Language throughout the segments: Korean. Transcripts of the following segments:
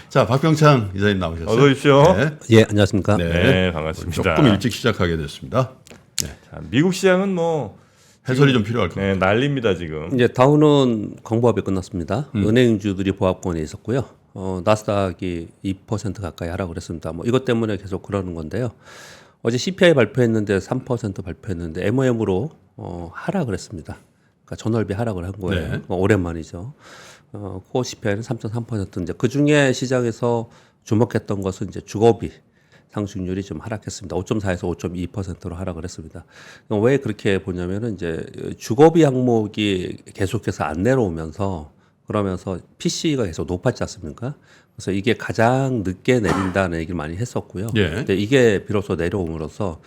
자, 박병창 기자님 나오셨어요. 어서 오십시오. 네. 예, 안녕하십니까. 네, 반갑습니다. 조금 일찍 시작하게 됐습니다. 자, 미국 시장은 뭐 해설이 좀 필요할 것 같아요. 난립니다 지금. 이제 다우는 공보합이 끝났습니다. 은행주들이 보합권에 있었고요. 나스닥이 2% 가까이 하라고 그랬습니다. 뭐 이것 때문에 계속 그러는 건데요. 어제 CPI 발표했는데 3% 발표했는데 MOM으로 하라 그랬습니다. 그러니까 전월비 하락을 한 거예요. 네. 오랜만이죠. 코어 CPI는 3.3%. 이제 그 중에 시장에서 주목했던 것은 이제 주거비 상승률이 좀 하락했습니다. 5.4에서 5.2%로 하락을 했습니다. 왜 그렇게 보냐면은 이제 주거비 항목이 계속해서 안 내려오면서 그러면서 PC가 계속 높았지 않습니까? 그래서 이게 가장 늦게 내린다는 얘기를 많이 했었고요. 예. 근데 이게 비로소 내려옴으로써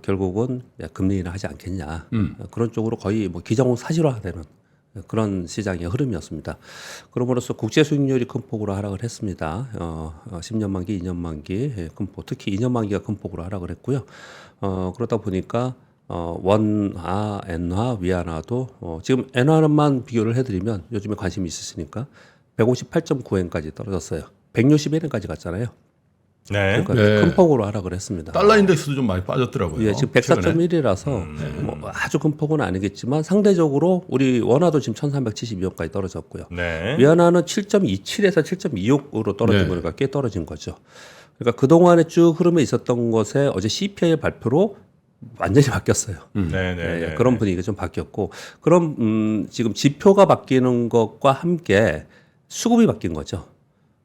결국은 금리 인하하지 않겠냐 그런 쪽으로 거의 뭐 기정 사실화되는 그런 시장의 흐름이었습니다. 그럼으로써 국채 수익률이 큰 폭으로 하락을 했습니다. 10년 만기, 2년 만기 큰 폭, 특히 2년 만기가 큰 폭으로 하락을 했고요. 그러다 보니까 원화, 엔화, 위안화도 지금 엔화만 비교를 해드리면 요즘에 관심이 있으시니까 158.9엔까지 떨어졌어요. 161엔까지 갔잖아요. 네. 그러니까 네. 큰 폭으로 하락을 했습니다. 달러 인덱스도 좀 많이 빠졌더라고요. 예, 지금 최근에. 104.1이라서 뭐 아주 큰 폭은 아니겠지만 상대적으로 우리 원화도 지금 1372원까지 떨어졌고요. 네. 위안화는 7.27에서 7.26으로 떨어진 네. 거니까 꽤 떨어진 거죠. 그러니까 그동안에 쭉 흐름에 있었던 것에 어제 CPI 발표로 완전히 바뀌었어요. 네, 네, 예, 네. 그런 분위기가 좀 바뀌었고 그럼 지금 지표가 바뀌는 것과 함께 수급이 바뀐 거죠.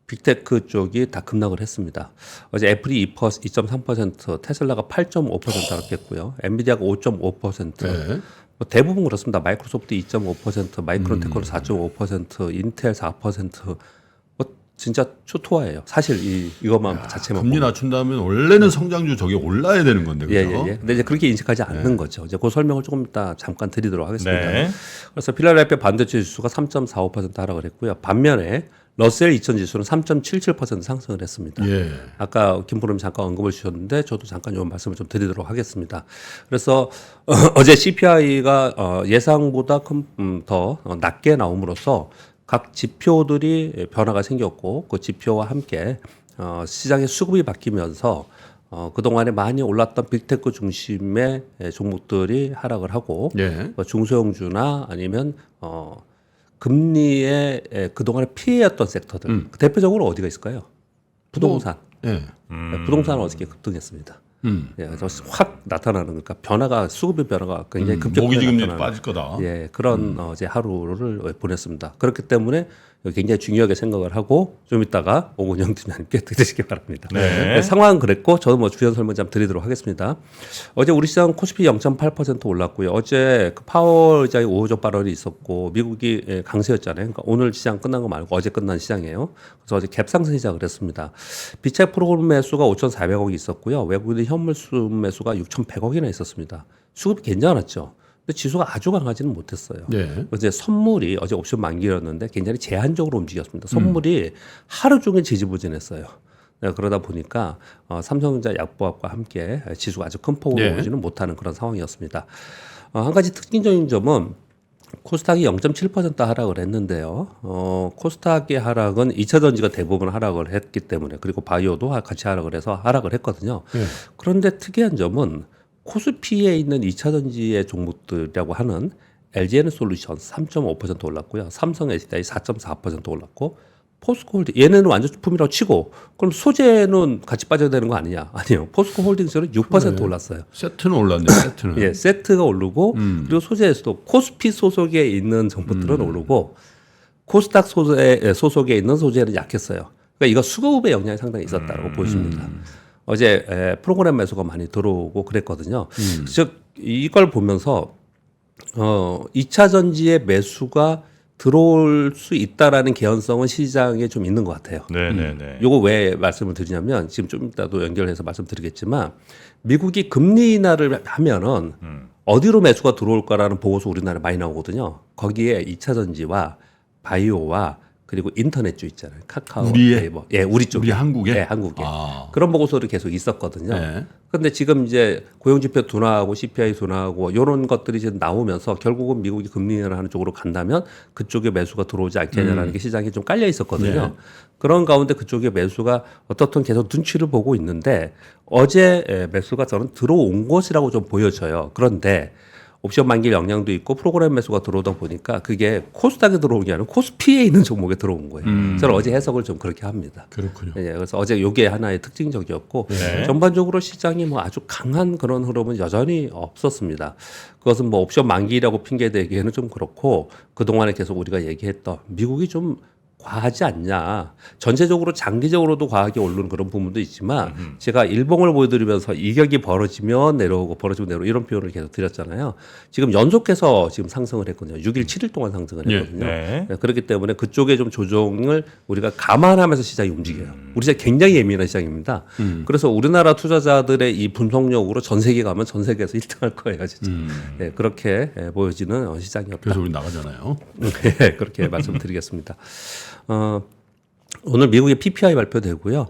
빅테크 쪽이 다 급락을 했습니다. 어제 애플이 2.3%, 테슬라가 8.5% 하락했고요. 엔비디아가 5.5%. 네. 뭐 대부분 그렇습니다. 마이크로소프트 2.5%, 마이크론테크는 4.5%, 인텔 4%. 뭐 진짜 초토화예요. 사실 이것만 자체만 금리 낮춘다면 원래는 성장주 저게 올라야 되는 건데 예, 그죠? 예, 예. 근데 이제 그렇게 인식하지 않는 거죠. 이제 그 설명을 조금 이따 잠깐 드리도록 하겠습니다. 네. 그래서 필라델피아 반도체 지수가 3.45% 하락을 했고요. 반면에 러셀 2000 지수는 3.77% 상승을 했습니다. 예. 아까 김포름 잠깐 언급을 주셨는데 저도 잠깐 이 말씀을 좀 드리도록 하겠습니다. 그래서 어제 CPI가 예상보다 더 낮게 나옴으로써 각 지표들이 변화가 생겼고 그 지표와 함께 시장의 수급이 바뀌면서 그동안에 많이 올랐던 빅테크 중심의 종목들이 하락을 하고 예. 중소형주나 아니면 금리에 그동안에 피해였던 섹터들 대표적으로 어디가 있을까요? 부동산. 예. 부동산은 어저께 급등했습니다. 예, 그래서 확 나타나는 그러니까 변화가 수급의 변화가 굉장히 모기 급격하게 지금리 나타나는 빠질 거다. 예, 그런 이제 하루를 보냈습니다. 그렇기 때문에 굉장히 중요하게 생각을 하고 좀 이따가 오근영 팀장님께 들으시기 바랍니다. 네. 네, 상황은 그랬고 저도 뭐 주연 설명 좀 드리도록 하겠습니다. 어제 우리 시장 코스피 0.8% 올랐고요. 어제 그 파월 의장의 우호적 발언이 있었고 미국이 강세였잖아요. 그러니까 오늘 시장 끝난 거 말고 어제 끝난 시장이에요. 그래서 어제 갭상승 시작을 했습니다. 비책 프로그램 매수가 5,400억이 있었고요. 외국인 현물 수급 매수가 6,100억이나 있었습니다. 수급이 괜찮았죠. 근데 지수가 아주 강하지는 못했어요. 예. 이제 선물이 어제 옵션 만기였는데 굉장히 제한적으로 움직였습니다. 선물이 하루 종일 지지부진했어요. 네, 그러다 보니까 삼성전자 약보합과 함께 지수가 아주 큰 폭으로 예. 오지는 못하는 그런 상황이었습니다. 한 가지 특징적인 점은 코스닥이 0.7% 하락을 했는데요. 코스닥의 하락은 2차 전지가 대부분 하락을 했기 때문에 그리고 바이오도 같이 하락을 해서 하락을 했거든요. 예. 그런데 특이한 점은 코스피에 있는 2차 전지의 종목들이라고 하는 LG에너솔루션스 3.5% 올랐고요. 삼성 SDI 4.4% 올랐고 포스코홀딩 얘네는 완전 품이라고 치고 그럼 소재는 같이 빠져야 되는 거 아니냐? 아니요. 포스코홀딩스는 6% 올랐어요. 세트는 올랐네. 세트는. 예, 세트가 오르고 그리고 소재에서도 코스피 소속에 있는 종목들은 오르고 코스닥 소속에 있는 소재는 약했어요. 그러니까 이거 수급의 영향이 상당히 있었다고 보십니다. 어제 프로그램 매수가 많이 들어오고 그랬거든요. 즉 이걸 보면서 2차 전지의 매수가 들어올 수 있다라는 개연성은 시장에 좀 있는 것 같아요. 네, 네, 네. 요거 왜 말씀을 드리냐면 지금 좀 이따도 연결해서 말씀드리겠지만 미국이 금리 인하를 하면은 어디로 매수가 들어올까라는 보고서 우리나라에 많이 나오거든요. 거기에 2차 전지와 바이오와 그리고 인터넷주 있잖아요. 카카오, 우리의? 네이버. 예, 우리 쪽. 우리 한국에? 네, 한국에. 아. 그런 보고서들이 계속 있었거든요. 네. 그런데 지금 이제 고용지표 둔화하고 CPI 둔화하고 이런 것들이 지금 나오면서 결국은 미국이 금리 인하하는 쪽으로 간다면 그쪽에 매수가 들어오지 않겠냐라는 게 시장에 좀 깔려 있었거든요. 네. 그런 가운데 그쪽에 매수가 어떻든 계속 눈치를 보고 있는데 어제 매수가 저는 들어온 것이라고 좀 보여져요. 그런데 옵션 만기 영향도 있고 프로그램 매수가 들어오다 보니까 그게 코스닥에 들어온 게 아니라 코스피에 있는 종목에 들어온 거예요. 저는 어제 해석을 좀 그렇게 합니다. 그렇군요. 예, 그래서 어제 이게 하나의 특징적이었고 네. 전반적으로 시장이 뭐 아주 강한 그런 흐름은 여전히 없었습니다. 그것은 뭐 옵션 만기라고 핑계대기에는 좀 그렇고 그동안에 계속 우리가 얘기했던 미국이 좀 과하지 않냐. 전체적으로 장기적으로도 과하게 오르는 그런 부분도 있지만 제가 일봉을 보여드리면서 이격이 벌어지면 내려오고 벌어지면 내려오고 이런 표현을 계속 드렸잖아요. 지금 연속해서 지금 상승을 했거든요. 6일, 7일 동안 상승을 했거든요. 네. 네, 그렇기 때문에 그쪽에 좀 조정을 우리가 감안하면서 시장이 움직여요. 우리 시장 굉장히 예민한 시장입니다. 그래서 우리나라 투자자들의 이 분석력으로 전 세계 가면 전 세계에서 1등할 거예요, 진짜. 네, 그렇게 보여지는 시장이었다. 그래서 우리 나가잖아요. 네, 그렇게 말씀드리겠습니다. 오늘 미국의 PPI 발표되고요.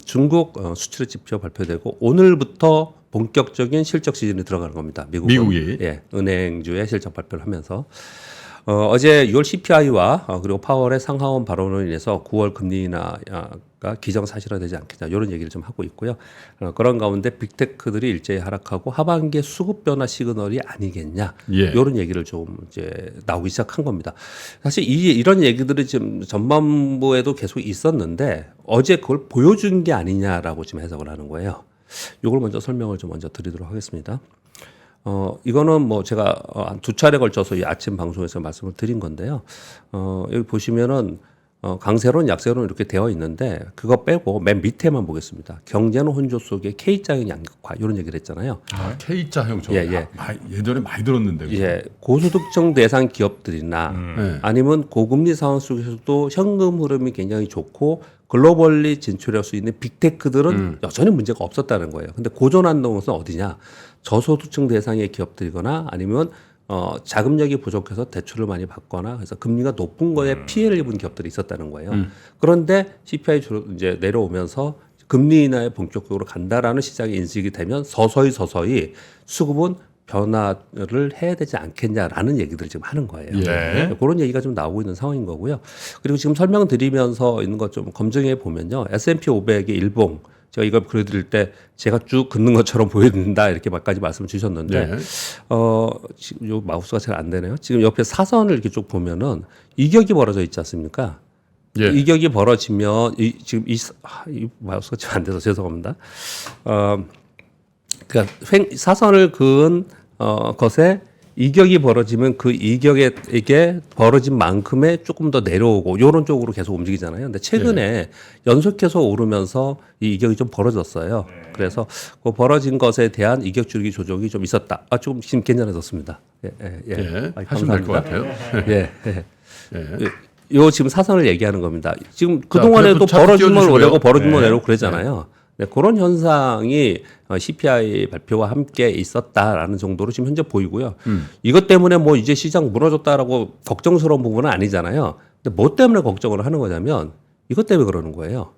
중국 수출 지표 발표되고 오늘부터 본격적인 실적 시즌이 들어가는 겁니다. 미국이? 예, 은행주의 실적 발표를 하면서 어제 6월 CPI와 그리고 파월의 상하원 발언으로 인해서 9월 금리 인하가 기정사실화되지 않겠냐 이런 얘기를 좀 하고 있고요. 그런 가운데 빅테크들이 일제히 하락하고 하반기에 수급 변화 시그널이 아니겠냐 예. 이런 얘기를 좀 이제 나오기 시작한 겁니다. 사실 이런 얘기들이 지금 전반부에도 계속 있었는데 어제 그걸 보여준 게 아니냐라고 지금 해석을 하는 거예요. 이걸 먼저 설명을 좀 먼저 드리도록 하겠습니다. 이거는 뭐 제가 한 두 차례 걸쳐서 이 아침 방송에서 말씀을 드린 건데요. 여기 보시면은 강세론, 약세론 이렇게 되어 있는데 그거 빼고 맨 밑에만 보겠습니다. 경제는 혼조 속에 K자형 양극화 이런 얘기를 했잖아요. 아, K자형 저거 예, 예. 예전에 많이 들었는데. 그거. 예, 고소득층 대상 기업들이나 네. 아니면 고금리 상황 속에서도 현금 흐름이 굉장히 좋고 글로벌리 진출할 수 있는 빅테크들은 여전히 문제가 없었다는 거예요. 근데 고전환동은 어디냐? 저소득층 대상의 기업들이거나 아니면 자금력이 부족해서 대출을 많이 받거나 그래서 금리가 높은 거에 피해를 입은 기업들이 있었다는 거예요. 그런데 CPI 주로 이제 내려오면서 금리 인하에 본격적으로 간다라는 시장의 인식이 되면 서서히 수급은 변화를 해야 되지 않겠냐라는 얘기들을 지금 하는 거예요. 네. 그런 얘기가 좀 나오고 있는 상황인 거고요. 그리고 지금 설명드리면서 있는 것 좀 검증해 보면요. S&P 500의 일봉 제가 이걸 그려드릴 때 제가 쭉 긋는 것처럼 보여준다 이렇게 막까지 말씀을 주셨는데 네. 지금 요 마우스가 잘 안 되네요. 지금 옆에 사선을 이렇게 쭉 보면은 이격이 벌어져 있지 않습니까? 예. 이격이 벌어지면 지금 이 마우스가 잘 안 돼서 죄송합니다. 그러니까 사선을 그은 것에 이격이 벌어지면 그 이격에게 벌어진 만큼의 조금 더 내려오고 이런 쪽으로 계속 움직이잖아요. 근데 최근에 연속해서 오르면서 이 이격이 좀 벌어졌어요. 그래서 그 벌어진 것에 대한 이격 줄기 조정이 좀 있었다. 조금 지금 괜찮아졌습니다. 예. 하시면 될 것 같아요. 예. 예. 요 지금 사선을 얘기하는 겁니다. 지금 그동안에도 그래프 차트 벌어지면 띄워주시고요. 오르고 벌어지면 네. 내려오고 그랬잖아요. 네, 그런 현상이 CPI 발표와 함께 있었다라는 정도로 지금 현재 보이고요. 이것 때문에 뭐 이제 시장 무너졌다라고 걱정스러운 부분은 아니잖아요. 근데 뭐 때문에 걱정을 하는 거냐면 이것 때문에 그러는 거예요.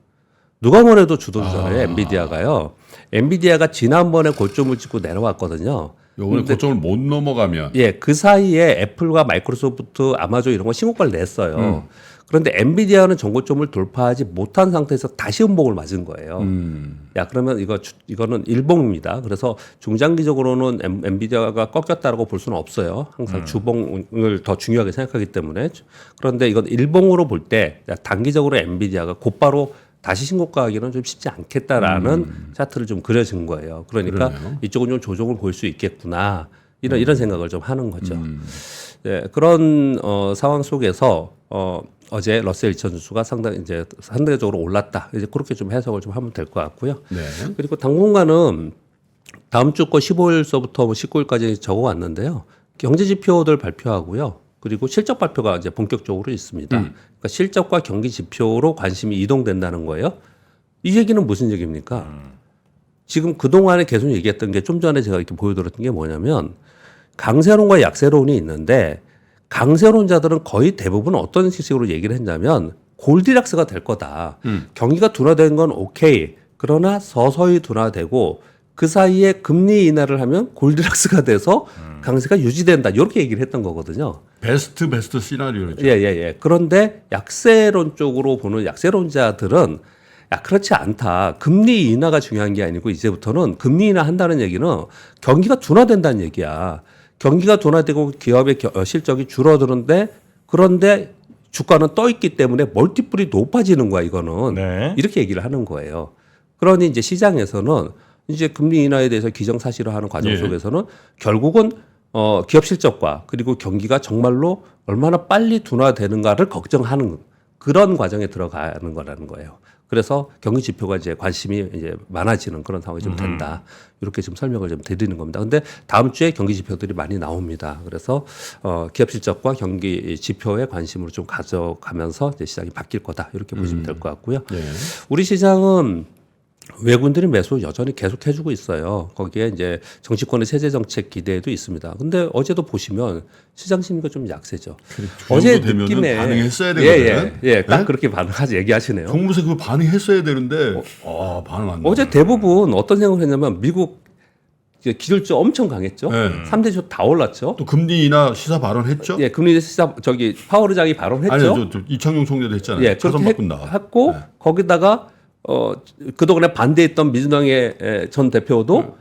누가 뭐래도 주도주잖아요. 엔비디아가요. 엔비디아가 지난번에 고점을 찍고 내려왔거든요. 요번에 고점을 못 넘어가면 예, 그 사이에 애플과 마이크로소프트, 아마존 이런 거 신고가를 냈어요. 그런데 엔비디아는 전고점을 돌파하지 못한 상태에서 다시 음봉을 맞은 거예요. 야, 그러면 이거는 일봉입니다. 그래서 중장기적으로는 엔비디아가 꺾였다라고 볼 수는 없어요. 항상 주봉을 더 중요하게 생각하기 때문에. 그런데 이건 일봉으로 볼 때 단기적으로 엔비디아가 곧바로 다시 신고가하기는 좀 쉽지 않겠다라는 차트를 좀 그려진 거예요. 그러니까 그러네요. 이쪽은 좀 조정을 볼 수 있겠구나. 이런 생각을 좀 하는 거죠. 네, 그런 상황 속에서 어제 러셀 2000 지수가 상대적으로 올랐다. 이제 그렇게 좀 해석을 좀 하면 될 것 같고요. 네. 그리고 당분간은 다음 주 거 15일서부터 19일까지 적어왔는데요. 경제 지표들 발표하고요. 그리고 실적 발표가 이제 본격적으로 있습니다. 그러니까 실적과 경기 지표로 관심이 이동된다는 거예요. 이 얘기는 무슨 얘기입니까? 지금 그동안에 계속 얘기했던 게 좀 전에 제가 이렇게 보여드렸던 게 뭐냐면 강세론과 약세론이 있는데 강세론자들은 거의 대부분 어떤 식으로 얘기를 했냐면 골디락스가 될 거다. 경기가 둔화된 건 오케이. 그러나 서서히 둔화되고 그 사이에 금리 인하를 하면 골디락스가 돼서 강세가 유지된다. 이렇게 얘기를 했던 거거든요. 베스트 시나리오죠. 예. 그런데 약세론 쪽으로 보는 약세론자들은 야, 그렇지 않다. 금리 인하가 중요한 게 아니고 이제부터는 금리 인하 한다는 얘기는 경기가 둔화된다는 얘기야. 경기가 둔화되고 기업의 실적이 줄어드는데 그런데 주가는 떠 있기 때문에 멀티플이 높아지는 거야, 이거는. 네. 이렇게 얘기를 하는 거예요. 그러니 이제 시장에서는 이제 금리 인하에 대해서 기정사실화하는 과정 예. 속에서는 결국은 기업 실적과 그리고 경기가 정말로 얼마나 빨리 둔화되는가를 걱정하는 그런 과정에 들어가는 거라는 거예요. 그래서 경기 지표가 이제 관심이 이제 많아지는 그런 상황이 좀 된다. 이렇게 좀 설명을 좀 드리는 겁니다. 근데 다음 주에 경기 지표들이 많이 나옵니다. 그래서 기업 실적과 경기 지표에 관심을 좀 가져가면서 이제 시장이 바뀔 거다. 이렇게 보시면 될 것 같고요. 예. 우리 시장은 외국인들이 매수 여전히 계속 해주고 있어요. 거기에 이제 정치권의 세제 정책 기대도 있습니다. 근데 어제도 보시면 시장 심리가 좀 약세죠. 어제 되면은 느낌에 반응했어야 되거든. 예, 딱 그렇게 반응하지 얘기하시네요. 종무세 그거 반응했어야 되는데 반응 안. 어제 대부분 어떤 생각을 했냐면 미국 이제 기술주 엄청 강했죠. 네. 3대주 다 올랐죠. 또 금리 인하 시사 발언했죠? 예, 금리 시사 파월 의장이 발언했죠. 아니 저 이창용 총재도 했잖아요. 예, 차선 그렇게 바꾼다. 했고 거기다가 그동안에 반대했던 민주당의 전 대표도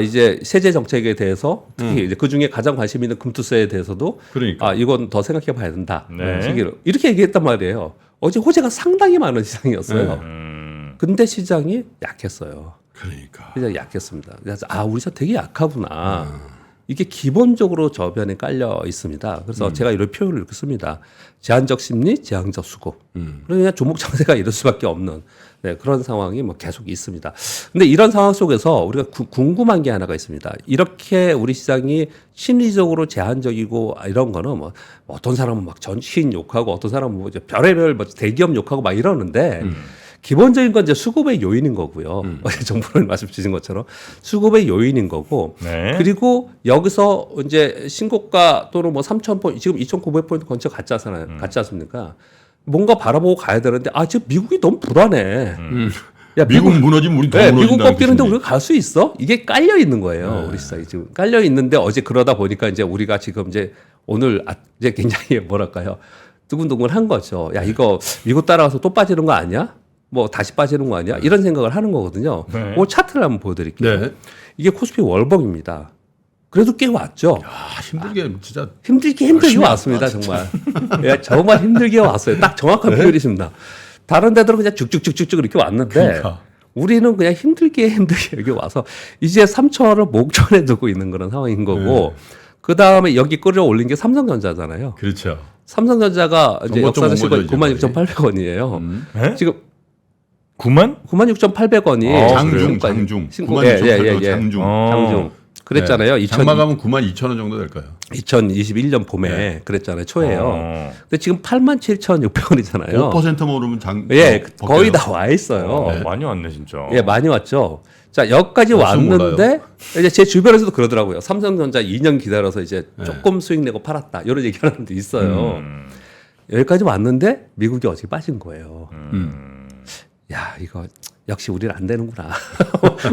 이제 세제 정책에 대해서 특히 이제 그 중에 가장 관심 있는 금투세에 대해서도 그러니까. 이건 더 생각해 봐야 된다. 네. 이렇게 얘기했단 말이에요. 어제 호재가 상당히 많은 시장이었어요. 근데 시장이 약했어요. 그러니까. 시장이 약했습니다. 그래서 우리 시장 되게 약하구나. 이게 기본적으로 저변에 깔려 있습니다. 그래서 제가 이런 표현을 이렇게 씁니다. 제한적 심리, 제한적 수급. 그러니까 조목 장세가 이럴 수밖에 없는 그런 상황이 뭐 계속 있습니다. 근데 이런 상황 속에서 우리가 궁금한 게 하나가 있습니다. 이렇게 우리 시장이 심리적으로 제한적이고 이런 거는 뭐 어떤 사람은 막 전신 욕하고 어떤 사람은 뭐 별의별 뭐 대기업 욕하고 막 이러는데 기본적인 건 이제 수급의 요인인 거고요. 어제 정부는 말씀 주신 것처럼 수급의 요인인 거고. 네. 그리고 여기서 이제 신고가 또는 뭐 3,000포인트, 지금 2,900포인트 근처 갔지 않습니까? 뭔가 바라보고 가야 되는데, 지금 미국이 너무 불안해. 야, 미국 무너지면 우리 더 네, 무너진다. 미국 꺾이는데 우리가 갈 수 있어? 이게 깔려 있는 거예요. 우리 시장이 지금 깔려 있는데 어제 그러다 보니까 이제 우리가 지금 이제 오늘 이제 굉장히 뭐랄까요? 두근두근한 거죠. 야, 이거 미국 따라가서 또 빠지는 거 아니야? 뭐 다시 빠지는 거 아니야? 이런 생각을 하는 거거든요. 네. 오늘 차트를 한번 보여드릴게요. 네. 이게 코스피 월봉입니다. 그래도 꽤 왔죠. 힘들게 진짜 힘들게 왔습니다, 정말. 예, 정말 힘들게 왔어요. 딱 정확한 표현이십니다. 다른 데들은 그냥 쭉쭉쭉쭉 이렇게 왔는데 그러니까. 우리는 그냥 힘들게 여기 와서 이제 3천원을 목전에 두고 있는 그런 상황인 거고 그 다음에 여기 끌어올린 게 삼성전자잖아요. 그렇죠. 삼성전자가 이제 정보점 역사상 온 거죠, 96,800원이에요. 네? 지금 그래요? 96,800원이 장중. 예, 92,800원 장중. 장중. 그랬잖아요. 네. 장마 가면 92,000원 정도 될까요? 2021년 봄에 그랬잖아요. 초에요. 근데 지금 87,600원이잖아요. 5%만 오르면 거의 다 와 있어요. 많이 왔네 진짜. 예, 많이 왔죠. 자, 여기까지 벌써 왔는데 이제 제 주변에서도 그러더라고요. 삼성전자 2년 기다려서 이제 조금 수익 내고 팔았다. 이런 얘기 하는 분도 있어요. 여기까지 왔는데 미국이 어제 빠진 거예요. 야, 이거 역시 우리는 안 되는구나.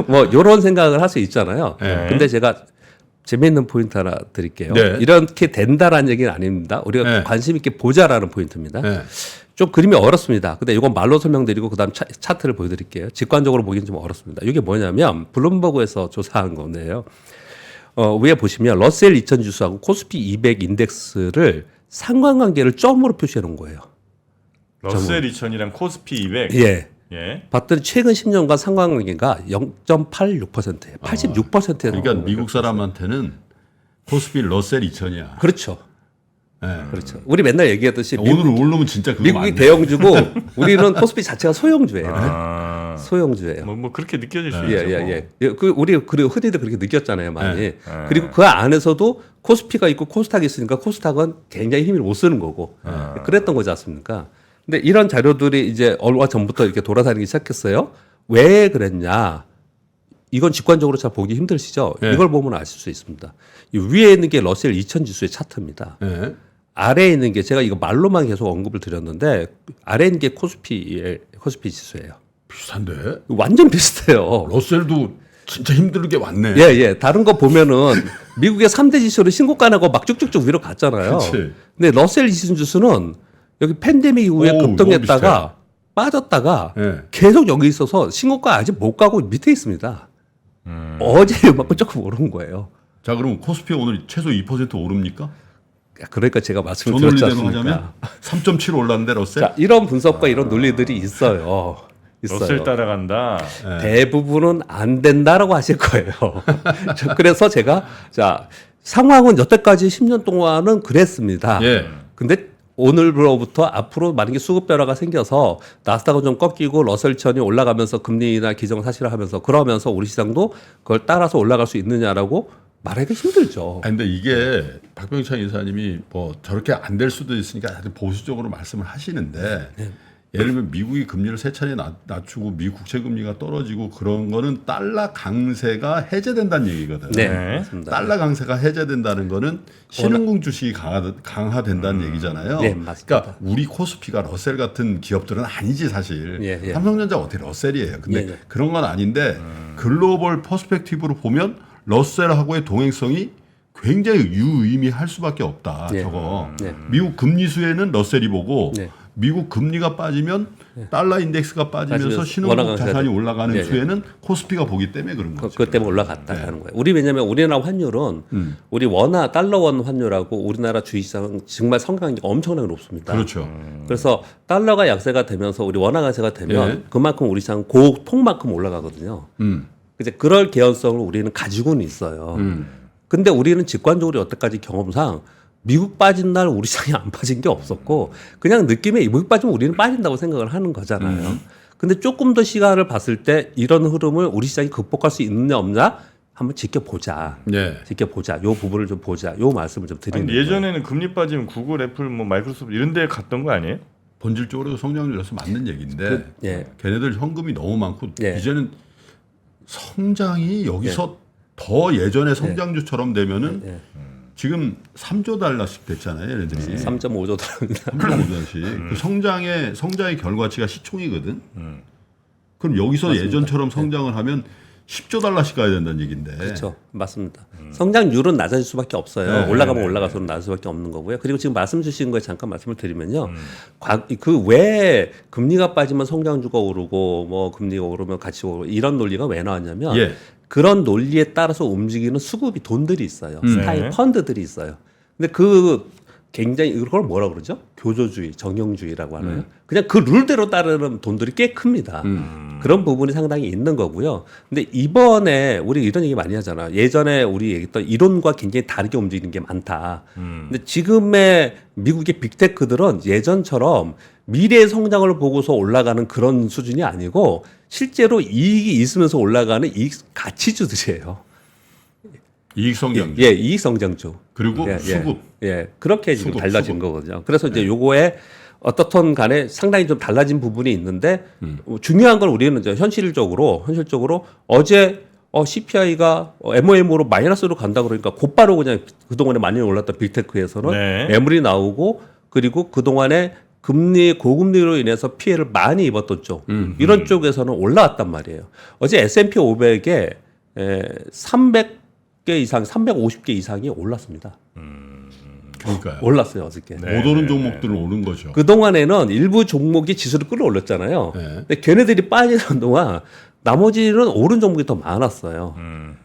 뭐 이런 생각을 할 수 있잖아요. 네. 근데 제가 재미있는 포인트 하나 드릴게요. 네. 이렇게 된다라는 얘기는 아닙니다. 우리가 네. 관심 있게 보자라는 포인트입니다. 네. 좀 그림이 어렵습니다. 근데 이건 말로 설명드리고 그다음 차트를 보여드릴게요. 직관적으로 보기는 좀 어렵습니다. 이게 뭐냐면 블룸버그에서 조사한 건데요. 위에 보시면 러셀 2000 지수하고 코스피 200 인덱스를 상관관계를 점으로 표시해 놓은 거예요. 러셀 2000이랑 코스피 200. 예. 예. 봤더니 최근 10년간 상관관계가 0.86%예요. 86%예요. 그러니까 미국 사람한테는 코스피 러셀 2000이야. 그렇죠. 네. 그렇죠. 우리 맨날 얘기하듯이 오늘 오르면 진짜 그거 미국이 안 돼. 대형주고 우리는 코스피 자체가 소형주예요. 소형주예요. 뭐 그렇게 느껴질 수 예, 있죠. 뭐. 예. 우리 그리고 흔히들 그렇게 느꼈잖아요, 많이. 네. 그리고 그 안에서도 코스피가 있고 코스닥이 있으니까 코스닥은 굉장히 힘을 못 쓰는 거고. 그랬던 거지 않습니까? 근데 이런 자료들이 이제 얼마 전부터 이렇게 돌아다니기 시작했어요. 왜 그랬냐? 이건 직관적으로 잘 보기 힘드시죠? 네. 이걸 보면 아실 수 있습니다. 이 위에 있는 게 러셀 2000 지수의 차트입니다. 네. 아래에 있는 게 제가 이거 말로만 계속 언급을 드렸는데 아래에 있는 게 코스피 지수예요. 비슷한데? 완전 비슷해요. 러셀도 진짜 힘들게 왔네. 예. 다른 거 보면은 미국의 3대 지수를 신고가 나고 막 쭉쭉쭉 위로 갔잖아요. 그치. 근데 러셀 지수는 여기 팬데믹 이후에 오, 급등했다가 빠졌다가 예. 계속 여기 있어서 신고가 아직 못 가고 밑에 있습니다. 어제 막 조금 오른 거예요. 자, 그럼 코스피 오늘 최소 2% 오릅니까? 그러니까 제가 말씀을 저 드렸지 논리대로 않습니까? 하자면 3.7 올랐는데 러셀? 자, 이런 분석과 이런 논리들이 있어요. 러셀 따라간다. 대부분은 안 된다라고 하실 거예요. 그래서 제가 자 상황은 여태까지 10년 동안은 그랬습니다. 예. 근데 오늘로부터 앞으로 만약에 수급 변화가 생겨서 나스닥은 좀 꺾이고 러셀천이 올라가면서 금리나 기정 사실화하면서 그러면서 우리 시장도 그걸 따라서 올라갈 수 있느냐라고 말하기 힘들죠. 아니, 근데 이게 박병창 이사님이 뭐 저렇게 안 될 수도 있으니까 아주 보수적으로 말씀을 하시는데 예를 들면 미국이 금리를 세 차례 낮추고 미국 국채 금리가 떨어지고 그런 거는 달러 강세가 해제된다는 얘기거든. 네, 맞습니다. 달러 강세가 해제된다는 거는 신흥국 주식이 강화된다는 얘기잖아요. 네, 맞습니다. 그러니까 우리 코스피가 러셀 같은 기업들은 아니지 사실. 예. 삼성전자 어떻게 러셀이에요. 근데 예. 그런 건 아닌데 글로벌 퍼스펙티브로 보면 러셀하고의 동행성이 굉장히 유의미할 수밖에 없다. 네. 저거 네. 미국 금리 수혜는 러셀이 보고 네. 미국 금리가 빠지면 달러 인덱스가 빠지면서 빠지면서 신흥국 원화가 자산이 가야 올라가는 네. 수혜는 코스피가 보기 때문에 그런 거죠. 그것 때문에 올라갔다는 거예요. 우리 왜냐하면 우리나라 환율은 우리 원화 달러원 환율하고 우리나라 주식시장은 정말 성장이 엄청나게 높습니다. 그렇죠. 그래서 달러가 약세가 되면서 우리 원화 강세가 되면 예. 그만큼 우리 시장 고통만큼 올라가거든요. 이제 그럴 개연성을 우리는 가지고는 있어요. 근데 우리는 직관적으로 여태까지 경험상 미국 빠진 날 우리 시장이 안 빠진 게 없었고 그냥 느낌에 미국 빠지면 우리는 빠진다고 생각을 하는 거잖아요. 근데 조금 더 시간을 봤을 때 이런 흐름을 우리 시장이 극복할 수 있느냐 없냐 한번 지켜보자. 네. 지켜보자. 요 부분을 좀 보자. 요 말씀을 좀 드리는 아니, 거예요. 예전에는 금리 빠지면 구글, 애플, 뭐 마이크로소프트 이런 데 갔던 거 아니에요? 본질적으로 성장률에서 맞는 얘기인데 예. 걔네들 현금이 너무 많고 예. 이제는 성장이 여기서 더 예전의 성장주처럼 되면은 지금 3조 달러씩 됐잖아요, 얘네들이. 3.5조 달러입니다. 3.5조씩. 그 성장의 결과치가 시총이거든. 그럼 여기서 맞습니다. 예전처럼 성장을 하면 10조 달러씩 가야 된다는 얘기인데. 그렇죠. 맞습니다. 성장률은 낮아질 수밖에 없어요. 네, 올라가면 올라가서는 낮을 수밖에 없는 거고요. 그리고 지금 말씀 주신 거에 잠깐 말씀을 드리면요. 그 왜 금리가 빠지면 성장주가 오르고 뭐 금리가 오르면 같이 오르고 이런 논리가 왜 나왔냐면 예. 그런 논리에 따라서 움직이는 수급이 돈들이 있어요. 스타일 네. 펀드들이 있어요. 근데 그 굉장히 그걸 뭐라 그러죠? 교조주의, 정형주의라고 하나요? 그냥 그 룰대로 따르는 돈들이 꽤 큽니다. 그런 부분이 상당히 있는 거고요. 근데 이번에 우리 이런 얘기 많이 하잖아. 예전에 우리 얘기했던 이론과 굉장히 다르게 움직이는 게 많다. 근데 지금의 미국의 빅테크들은 예전처럼 미래의 성장을 보고서 올라가는 그런 수준이 아니고 실제로 이익이 있으면서 올라가는 이익 가치주들이에요. 이익 성장주. 예, 이익 성장주. 그리고 예, 수급. 예, 그렇게 지금 수급, 달라진 수급. 거거든요. 그래서 이제 요거에 어떻든 간에 상당히 좀 달라진 부분이 있는데 중요한 건 우리는 이제 현실적으로 어제 CPI가 MOM으로 마이너스로 간다 그러니까 곧바로 그냥 그동안에 많이 올랐던 빅테크에서는 네. 매물이 나오고 그리고 그동안에 고금리로 인해서 피해를 많이 입었던 쪽 이런 쪽에서는 올라왔단 말이에요. 어제 S&P 500에 300개 이상, 350개 이상이 올랐습니다. 그러니까요. 올랐어요 어저께. 네. 못 오른 종목들은 오른 거죠. 그 동안에는 일부 종목이 지수를 끌어올렸잖아요. 네. 근데 걔네들이 빠지는 동안 나머지는 오른 종목이 더 많았어요.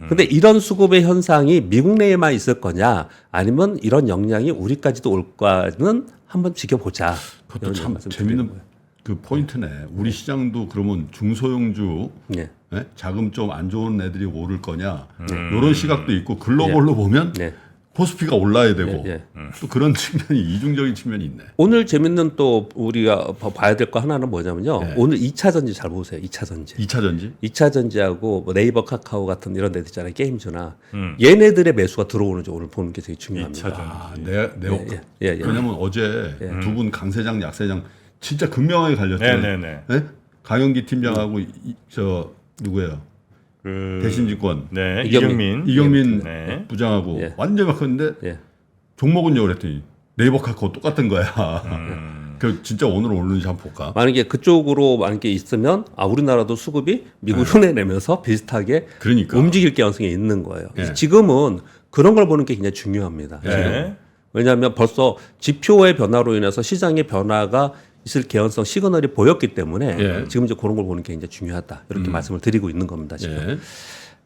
근데 이런 수급의 현상이 미국 내에만 있을 거냐, 아니면 이런 영향이 우리까지도 올까는 한번 지켜보자. 그것도 이런 참 말씀 재밌는 드리는 거예요. 그 포인트네. 우리 시장도 그러면 중소형주 예. 예? 자금 좀 안 좋은 애들이 오를 거냐 이런 시각도 있고 글로벌로 보면 네. 코스피가 올라야 되고 예, 예. 또 그런 측면이 이중적인 측면이 있네. 오늘 재밌는 또 우리가 봐야 될 거 하나는 뭐냐면요. 네. 오늘 2차 전지 잘 보세요. 2차 전지. 2차 전지? 2차 전지하고 뭐 네이버, 카카오 같은 이런 데들 있잖아요. 게임주나. 얘네들의 매수가 들어오는지 오늘 보는 게 되게 중요합니다. 2차 전지. 아, 예. 왜냐면 어제 두 분 강세장, 약세장 진짜 극명하게 갈렸잖아요. 네네네. 네? 강영기 팀장하고 저 누구예요? 그 대신증권 네, 이경민. 이경민 네. 부장하고 예. 완전 막 했는데 예. 종목은요 그랬더니 네이버 카카오 똑같은 거야. 그 진짜 오늘 오르는지 한번 볼까? 만약에 그쪽으로 만약에 있으면 우리나라도 수급이 미국 흉내 내면서 비슷하게 그러니까. 움직일 가능성이 있는 거예요. 예. 지금은 그런 걸 보는 게 굉장히 중요합니다. 네. 왜냐하면 벌써 지표의 변화로 인해서 시장의 변화가 있을 개연성 시그널이 보였기 때문에 예. 지금 이제 그런 걸 보는 게 굉장히 중요하다 이렇게 말씀을 드리고 있는 겁니다. 지금. 예.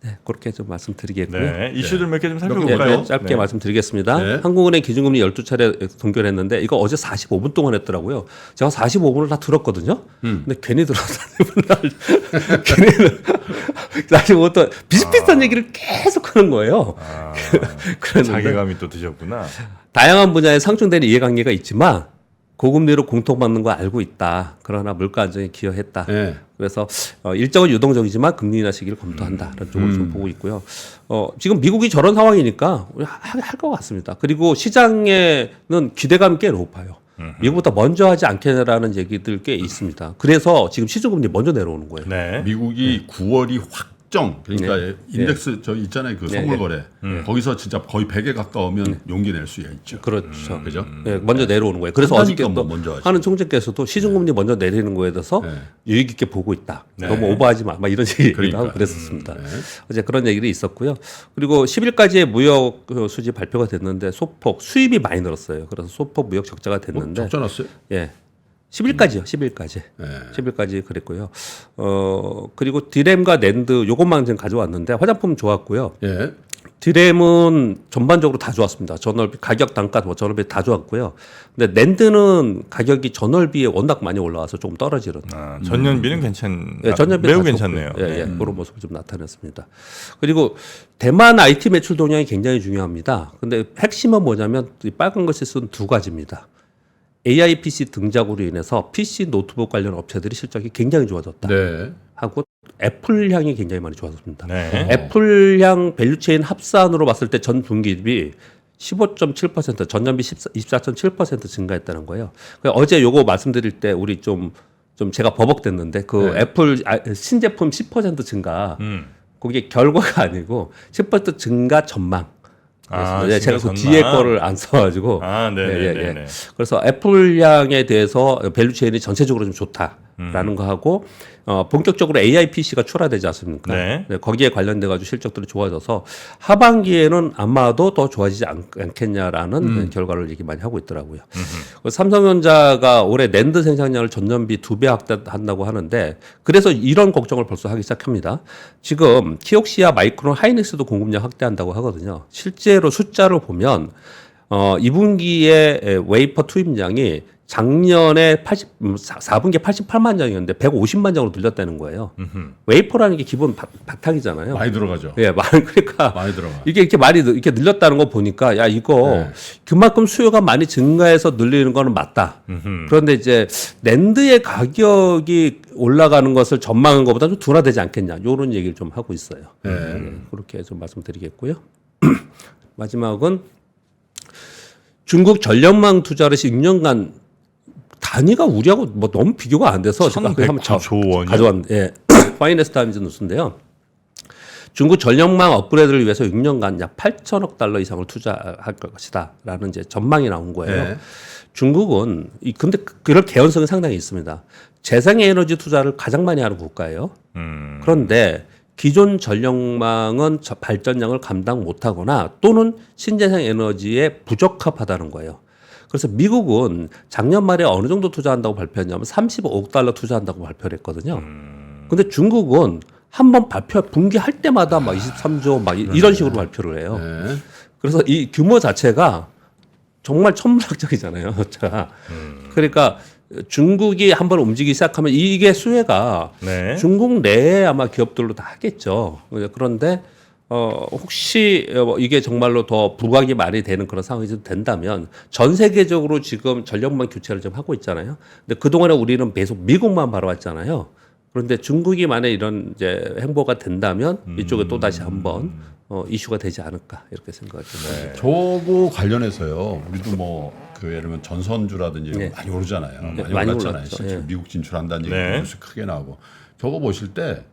네, 그렇게 좀 말씀드리겠고요. 네. 이슈들 몇 개 좀 네, 살펴볼까요? 짧게 네. 말씀드리겠습니다. 네. 한국은행 기준금리 12차례 동결했는데 이거 어제 45분 동안 했더라고요. 제가 45분을 다 들었거든요. 근데 괜히 들었다는 괜히 45분 동안 비슷비슷한 얘기를 계속 하는 거예요. 그랬는데 자괴감이 또 드셨구나. 다양한 분야에 상충되는 이해관계가 있지만 고금리로 공통받는 거 알고 있다. 그러나 물가 안정에 기여했다. 예. 그래서 일정은 유동적이지만 금리 인하 시기를 검토한다. 이런 쪽으로 좀 보고 있고요. 지금 미국이 저런 상황이니까 할 것 같습니다. 그리고 시장에는 기대감이 꽤 높아요. 미국보다 먼저 하지 않겠냐라는 얘기들 꽤 있습니다. 그래서 지금 시중금리 먼저 내려오는 거예요. 네. 미국이 9월이 확정 그러니까 네. 인덱스 저 있잖아요 그 네. 선물 거래 거기서 진짜 거의 100에 가까우면 용기 낼 수가 있죠. 그렇죠. 그죠? 네, 먼저 내려오는 거예요. 그래서 한다니까 어저께 또 뭐 먼저 하지. 하는 총재께서도 시중금리 먼저 내리는 거에 대해서 유익 있게 보고 있다. 네. 너무 오버하지 마. 막 이런 얘기도 그러니까. 하고 그랬었습니다. 어제 그런 얘기도 있었고요. 그리고 10일까지의 무역 수지 발표가 됐는데 소폭 수입이 많이 늘었어요. 그래서 소폭 무역 적자가 됐는데 적자 났어요? 예. 10일까지요. 10일까지. 네. 10일까지 그랬고요. 그리고 디램과 낸드 요것만 지금 가져왔는데 화장품 좋았고요. 예. 디램은 전반적으로 다 좋았습니다. 전월비 가격 단가 뭐 전월비 다 좋았고요. 근데 낸드는 가격이 전월비에 워낙 많이 올라와서 조금 떨어지는. 전년비는 괜찮. 예, 전년비 매우 다 괜찮네요. 좋고요. 예, 예, 그런 모습을 좀 나타냈습니다. 그리고 대만 IT 매출 동향이 굉장히 중요합니다. 근데 핵심은 뭐냐면 이 빨간 글씨 쓴 두 가지입니다. AI PC 등장으로 인해서 PC 노트북 관련 업체들이 실적이 굉장히 좋아졌다. 네. 하고 애플 향이 굉장히 많이 좋아졌습니다. 네. 애플 향 밸류체인 합산으로 봤을 때 전 분기 대비 15.7% 전년비 24.7% 증가했다는 거예요. 그러니까 어제 요거 말씀드릴 때 우리 좀 제가 버벅댔는데 그 애플 신제품 10% 증가 그게 결과가 아니고 10% 증가 전망. 네, 제가 그 뒤에 거를 안 써가지고. 네네네. 그래서 애플량에 대해서 밸류체인이 전체적으로 좀 좋다라는 거 하고 본격적으로 AI PC가 출하되지 않습니까? 네. 네, 거기에 관련돼 가지고 실적들이 좋아져서 하반기에는 아마도 더 좋아지지 않겠냐라는 결과를 얘기 많이 하고 있더라고요. 삼성전자가 올해 낸드 생산량을 전년비 2배 확대한다고 하는데 그래서 이런 걱정을 벌써 하기 시작합니다. 지금 키옥시아, 마이크론, 하이닉스도 공급량 확대한다고 하거든요. 실제로 숫자를 보면 2분기에 웨이퍼 투입량이 작년에 4분기에 88만 장이었는데 150만 장으로 늘렸다는 거예요. 웨이퍼라는 게 기본 바탕이잖아요. 많이 들어가죠. 예, 그러니까 많이 들어가. 이게 이렇게 많이 이렇게 늘렸다는 거 보니까 야 이거 그만큼 수요가 많이 증가해서 늘리는 거는 맞다. 그런데 이제 랜드의 가격이 올라가는 것을 전망한 것보다 좀 둔화되지 않겠냐 이런 얘기를 좀 하고 있어요. 그렇게 좀 말씀드리겠고요. 마지막은 중국 전력망 투자를 6년간 단위가 우리하고 뭐 너무 비교가 안 돼서 제가 한번 1,109조 원이요? 가져왔는데 예. 파이낸스 타임즈 뉴스인데요. 중국 전력망 업그레이드를 위해서 6년간 약 8천억 달러 이상을 투자할 것이다라는 이제 전망이 나온 거예요. 네. 중국은 근데 그럴 개연성이 상당히 있습니다. 재생에너지 투자를 가장 많이 하는 국가예요. 그런데 기존 전력망은 발전량을 감당 못하거나 또는 신재생 에너지에 부적합하다는 거예요. 그래서 미국은 작년 말에 어느 정도 투자한다고 발표했냐면 35억 달러 투자한다고 발표를 했거든요. 근데 중국은 한번 분기할 때마다 막 23조 막 이런 식으로 발표를 해요. 네. 그래서 이 규모 자체가 정말 천문학적이잖아요. 자, 그러니까 중국이 한번 움직이기 시작하면 이게 수혜가 네. 중국 내에 아마 기업들로 다 하겠죠. 그런데 혹시 이게 정말로 더 부각이 많이 되는 그런 상황이 좀 된다면 전 세계적으로 지금 전력망 교체를 좀 하고 있잖아요. 근데 그동안에 우리는 계속 미국만 바라봤잖아요. 그런데 중국이 만약 이런 이제 행보가 된다면 이쪽에 또 다시 한번 이슈가 되지 않을까 이렇게 생각을 듭니다. 저거 관련해서요. 우리도 뭐 그 예를 들면 전선주라든지 이런 거 많이 오르잖아요. 많이 많이 올랐잖아요. 올랐죠. 실제 예. 미국 진출한다는 얘기 네. 뉴스 크게 나오고. 저거 보실 때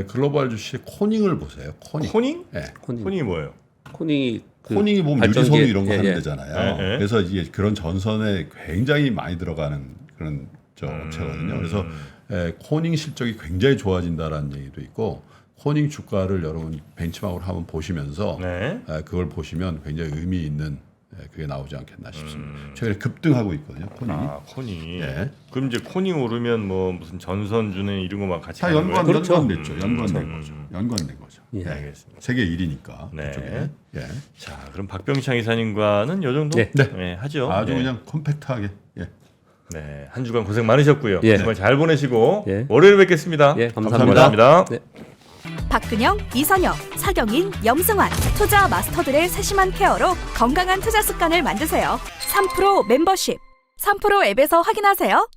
글로벌 주식 코닝을 보세요. 코닝. 코닝? 예. 코닝이 뭐예요? 코닝이 코닝이 보면 발전기, 유리섬유 이런 거 예, 하는 예. 데잖아요. 예, 예. 그래서 이게 그런 전선에 굉장히 많이 들어가는 그런 업체거든요. 그래서 코닝 실적이 굉장히 좋아진다라는 얘기도 있고 코닝 주가를 여러분 벤치마크로 한번 보시면서 네. 그걸 보시면 굉장히 의미 있는 그게 나오지 않겠나 싶습니다. 최근에 급등하고 있거든요. 코닝이. 아, 코닝. 예. 그럼 이제 코닝 오르면 뭐 무슨 전선주는 이런 거만 같이 다 하는 거예요? 그렇죠. 연관됐죠. 연관된 거죠. 연관된 거죠. 예. 알겠습니다. 세계 1위니까 네. 그쪽에. 예. 자, 그럼 박병창 이사님과는 요 정도 네. 하죠. 아주 네. 그냥 컴팩트하게. 예. 네, 한 주간 고생 많으셨고요. 예. 주말 잘 보내시고 예. 월요일 뵙겠습니다. 예, 감사합니다. 감사합니다. 네. 박근영, 이선영, 서경인, 염승환 투자 마스터들의 세심한 케어로 건강한 투자 습관을 만드세요. 3프로 멤버십 3프로 앱에서 확인하세요.